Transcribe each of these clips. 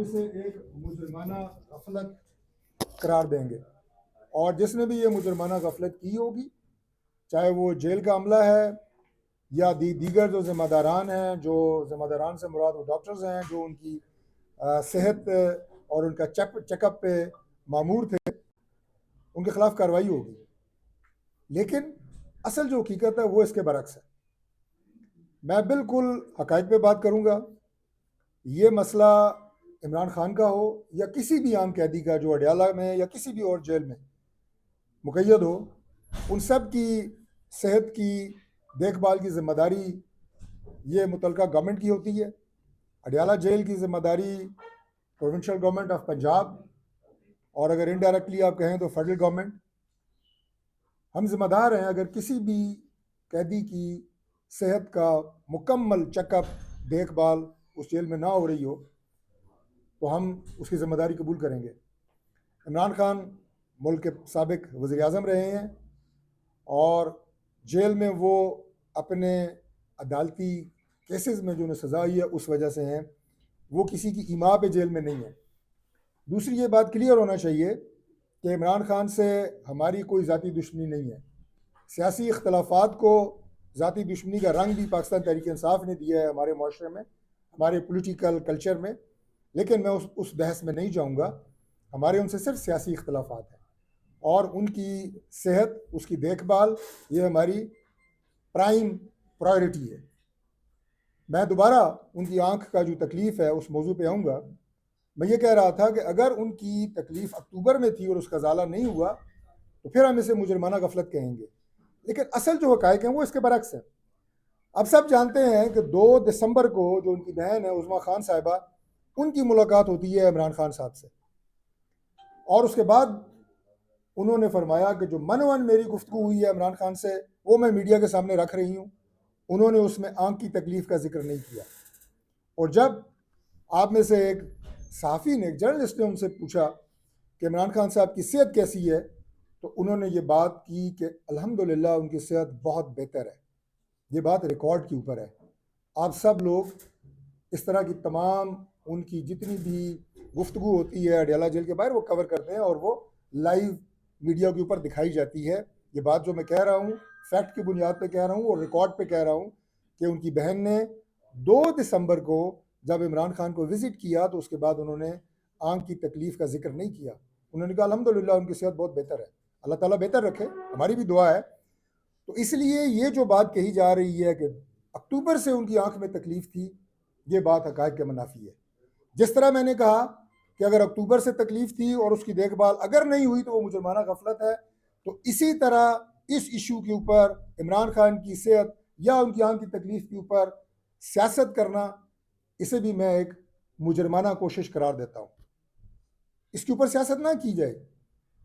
इसे एक मुजरमाना गफलत करार देंगे और जिसने भी ये मुजरमाना गफलत की होगी, चाहे वो जेल का अमला है या दीगर जो ज़िम्मेदारान हैं, जो ज़िम्मेदारान से मुराद वो डॉक्टर्स हैं जो उनकी सेहत और उनका चेकअप पे मामूर थे, उनके खिलाफ कार्रवाई होगी। लेकिन असल जो हकीकत है वो इसके बरक्स है। मैं बिल्कुल हकायक पे बात करूँगा। ये मसला इमरान खान का हो या किसी भी आम कैदी का जो अडयाला में या किसी भी और जेल में मुक़य्यद हो, उन सब की सेहत की देखभाल की ज़िम्मेदारी ये मुतलका गवर्नमेंट की होती है। अडयाला जेल की ज़िम्मेदारी प्रोविंशियल गवर्नमेंट ऑफ पंजाब और अगर इनडायरेक्टली आप कहें तो फेडरल गवर्नमेंट। हम ज़िम्मेदार हैं अगर किसी भी कैदी की सेहत का मुकम्मल चेकअप देखभाल उस जेल में ना हो रही हो तो हम उसकी ज़िम्मेदारी कबूल करेंगे। इमरान खान मुल्क के साबिक वज़ीर आज़म रहे हैं और जेल में वो अपने अदालती केसेस में जो उन्हें सज़ा हुई है उस वजह से हैं, वो किसी की ईमा पे जेल में नहीं है। दूसरी ये बात क्लियर होना चाहिए कि इमरान खान से हमारी कोई ज़ाती दुश्मनी नहीं है। सियासी इख्तलाफात को ज़ाती दुश्मनी का रंग भी पाकिस्तान तहरीक इंसाफ ने दिया है हमारे माशरे में, हमारे पोलिटिकल कल्चर में, लेकिन मैं उस बहस में नहीं जाऊँगा। हमारे उनसे सिर्फ सियासी इख्तलाफात हैं और उनकी सेहत, उसकी देखभाल ये हमारी प्राइम प्रायोरिटी है। मैं दोबारा उनकी आँख का जो तकलीफ़ है उस मौजू पे आऊँगा। मैं ये कह रहा था कि अगर उनकी तकलीफ़ अक्टूबर में थी और उसका ज़ाला नहीं हुआ तो फिर हम इसे मुजरमाना गफलत कहेंगे, लेकिन असल जो हक़ाइक़ हैं वो इसके बरक्स हैं। अब सब जानते हैं कि 2 दिसंबर को जो उनकी बहन है उज़्मा खान साहिबा, उनकी मुलाकात होती है इमरान खान साहब से और उसके बाद उन्होंने फरमाया कि जो मन-वन मेरी गुफ्तगू हुई है इमरान खान से वो मैं मीडिया के सामने रख रही हूँ। उन्होंने उसमें आँख की तकलीफ़ का ज़िक्र नहीं किया और जब आप में से एक सहाफ़ी ने, एक जर्नलिस्ट ने उनसे पूछा कि इमरान खान साहब की सेहत कैसी है, तो उन्होंने ये बात की कि अल्हम्दुलिल्लाह उनकी सेहत बहुत बेहतर है। ये बात रिकॉर्ड के ऊपर है। आप सब लोग इस तरह की तमाम उनकी जितनी भी गुफ्तगू होती है अडयाला जेल के बाहर वो कवर करते हैं और वो लाइव मीडिया के ऊपर दिखाई जाती है। ये बात जो मैं कह रहा हूँ फैक्ट की बुनियाद पे कह रहा हूँ और रिकॉर्ड पे कह रहा हूँ कि उनकी बहन ने 2 दिसंबर को जब इमरान खान को विज़िट किया तो उसके बाद उन्होंने आँख की तकलीफ़ का ज़िक्र नहीं किया। उन्होंने कहा अल्हम्दुलिल्लाह उनकी सेहत बहुत बेहतर है। अल्लाह ताला बेहतर रखे, हमारी भी दुआ है। तो इसलिए ये जो बात कही जा रही है कि अक्टूबर से उनकी आँख में तकलीफ़ थी, ये बात हक़ाइक़ के मुनाफ़ी है। जिस तरह मैंने कहा कि अगर अक्टूबर से तकलीफ़ थी और उसकी देखभाल अगर नहीं हुई तो वो मुजरमाना गफलत है, तो इसी तरह इस इशू के ऊपर इमरान खान की सेहत या उनकी आँख की तकलीफ़ के ऊपर सियासत करना, इसे भी मैं एक मुजरमाना कोशिश करार देता हूँ। इसके ऊपर सियासत ना की जाए,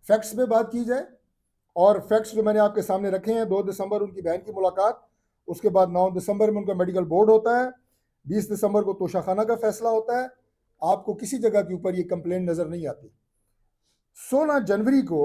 फैक्ट्स पे बात की जाए और फैक्ट्स जो मैंने आपके सामने रखे हैं, 2 दिसंबर उनकी बहन की मुलाकात, उसके बाद 9 दिसंबर में उनका मेडिकल बोर्ड होता है, 20 दिसंबर को तोशाखाना का फैसला होता है। आपको किसी जगह के ऊपर ये कंप्लेंट नज़र नहीं आती। 16 जनवरी को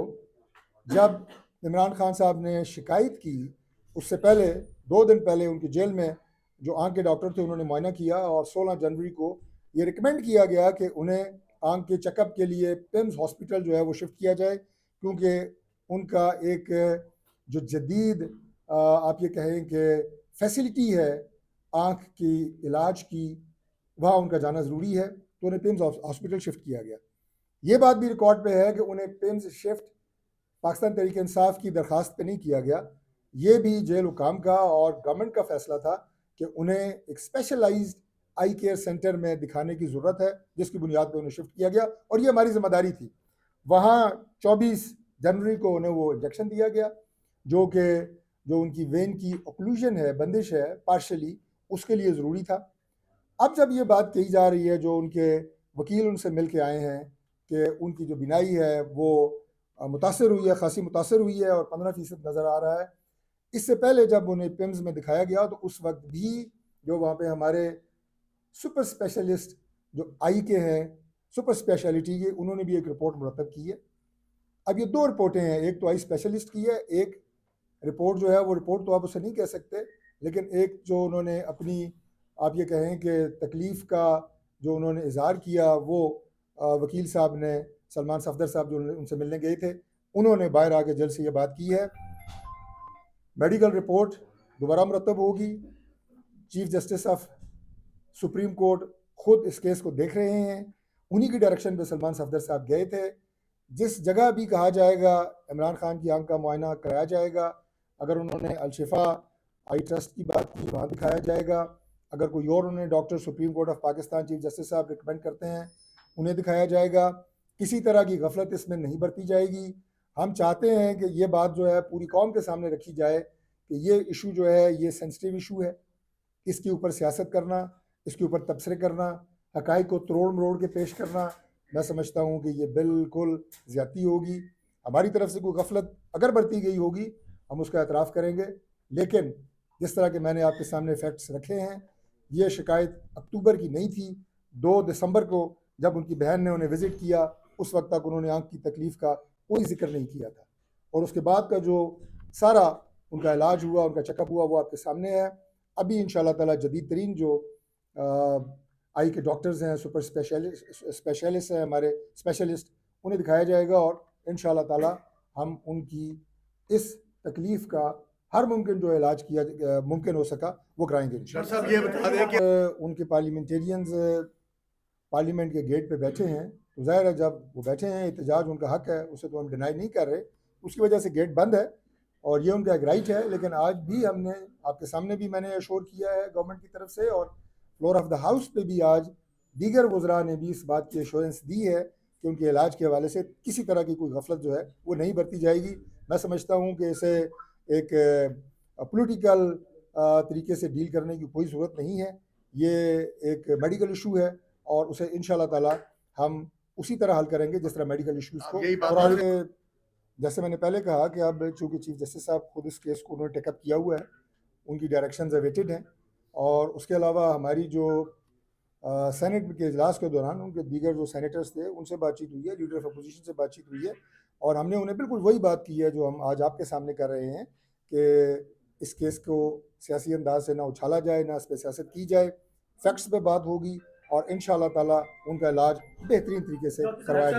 जब इमरान खान साहब ने शिकायत की, उससे पहले 2 दिन पहले उनकी जेल में जो आँख के डॉक्टर थे उन्होंने मुआयना किया और 16 जनवरी को ये रिकमेंड किया गया कि उन्हें आँख के चेकअप के लिए पिम्स हॉस्पिटल जो है वो शिफ्ट किया जाए, क्योंकि उनका एक जो जदीद आप ये कहें कि फैसिलिटी है आँख की इलाज की, वहाँ उनका जाना ज़रूरी है, तो उन्हें पिम्स हॉस्पिटल शिफ्ट किया गया। ये बात भी रिकॉर्ड पे है कि उन्हें पिम्स शिफ्ट पाकिस्तान तहरीक इंसाफ की दरख्वास्त पे नहीं किया गया। ये भी जेल हुकाम का और गवर्नमेंट का फैसला था कि उन्हें एक स्पेशलाइज्ड आई केयर सेंटर में दिखाने की ज़रूरत है, जिसकी बुनियाद पे उन्हें शिफ्ट किया गया और ये हमारी ज़िम्मेदारी थी। वहाँ 24 जनवरी को उन्हें वो इंजेक्शन दिया गया, जो उनकी वेन की ऑक्लूजन है, बंदिश है पार्शियली, उसके लिए ज़रूरी था। अब जब ये बात कही जा रही है, जो उनके वकील उनसे मिल के आए हैं कि उनकी जो बीनाई है वो मुतासर हुई है, खासी मुतासर हुई है और 15% नज़र आ रहा है। इससे पहले जब उन्हें पिम्स में दिखाया गया तो उस वक्त भी जो वहाँ पे हमारे सुपर स्पेशलिस्ट जो आई के हैं, सुपर स्पेशलिटी के, उन्होंने भी एक रिपोर्ट मुरतब की है। अब ये 2 रिपोर्टें हैं, एक तो आई स्पेशलिस्ट की है, एक रिपोर्ट जो है वो रिपोर्ट तो आप उसे नहीं कह सकते, लेकिन एक जो उन्होंने अपनी आप ये कहें कि तकलीफ़ का जो उन्होंने इजहार किया वो वकील साहब ने, सलमान सफदर साहब जो उनसे मिलने गए थे, उन्होंने बाहर आके जल्द से ये बात की है। मेडिकल रिपोर्ट दोबारा मुरतब होगी। Chief justice of supreme court खुद इस केस को देख रहे हैं, उन्हीं की डायरेक्शन पे सलमान सफदर साहब गए थे। जिस जगह भी कहा जाएगा इमरान खान की आंख का मुआयना कराया जाएगा। अगर उन्होंने अलशिफा आई ट्रस्ट की बात की, वहाँ दिखाया जाएगा। अगर कोई और उन्होंने doctor supreme court of Pakistan chief justice साहब रिकमेंड करते हैं, उन्हें दिखाया जाएगा। किसी तरह की गफलत इसमें नहीं बरती जाएगी। हम चाहते हैं कि ये बात जो है पूरी कौम के सामने रखी जाए कि ये इशू जो है ये सेंसिटिव इशू है। इसके ऊपर सियासत करना, इसके ऊपर तबसरे करना, हक़ाइक़ को तरोड़ मरोड़ के पेश करना, मैं समझता हूँ कि ये बिल्कुल ज़्यादती होगी। हमारी तरफ से कोई गफलत अगर बरती गई होगी हम उसका एतराफ़ करेंगे, लेकिन जिस तरह के मैंने आपके सामने फैक्ट्स रखे हैं, ये शिकायत अक्टूबर की नहीं थी। 2 दिसंबर को जब उनकी बहन ने उन्हें विज़िट किया, उस वक्त तक उन्होंने आँख की तकलीफ़ का कोई ज़िक्र नहीं किया था। और उसके बाद का जो सारा उनका इलाज हुआ, उनका चेकअप हुआ, वो आपके सामने है। अभी इंशाल्लाह ताला जदीद तरीन जो आई के डॉक्टर्स हैं, सुपर स्पेशलिस्ट हैं, हमारे स्पेशलिस्ट, उन्हें दिखाया जाएगा और इंशाल्लाह ताला हम उनकी इस तकलीफ़ का हर मुमकिन जो इलाज किया मुमकिन हो सका वो कराएंगे। डॉक्टर साहब ये बता दें कि उनके पार्लियामेंटेरियंस पार्लियामेंट के गेट पे बैठे हैं, तो ज़ाहिर है जब वो बैठे हैं, एहतजाज उनका हक है, उसे तो हम डिनाई नहीं कर रहे। उसकी वजह से गेट बंद है और ये उनका एक राइट है। लेकिन आज भी हमने आपके सामने भी मैंने अश्योर किया है गवर्नमेंट की तरफ से, और फ्लोर ऑफ द हाउस पे भी आज दीगर वज़रा ने भी इस बात की एश्योरेंस दी है कि उनके इलाज के हवाले से किसी तरह की कोई गफलत जो है वो नहीं बरती जाएगी। मैं समझता हूँ कि इसे एक पॉलिटिकल तरीके से डील करने की कोई ज़रूरत नहीं है। ये एक मेडिकल इशू है और उसे इंशाल्लाह ताला हम उसी तरह हल करेंगे जिस तरह मेडिकल इशूज़ को। यही बात और आगे जैसे मैंने पहले कहा कि अब चूँकि चीफ जस्टिस साहब खुद इस केस को उन्होंने टेकअप किया हुआ है, उनकी डायरेक्शंस अवेटेड हैं। और उसके अलावा हमारी जो सेनेट के इजलास के दौरान उनके दीगर जो सेनेटर्स थे उनसे बातचीत हुई है, लीडर ऑफ अपोजिशन से बातचीत हुई है, और हमने उन्हें बिल्कुल वही बात की है जो हम आज आपके सामने कर रहे हैं कि इस केस को सियासी अंदाज से ना उछाला जाए, ना इस पर सियासत की जाए। फैक्ट्स पे बात होगी और इंशाल्लाह ताला उनका इलाज बेहतरीन तरीके से करवाया जाए।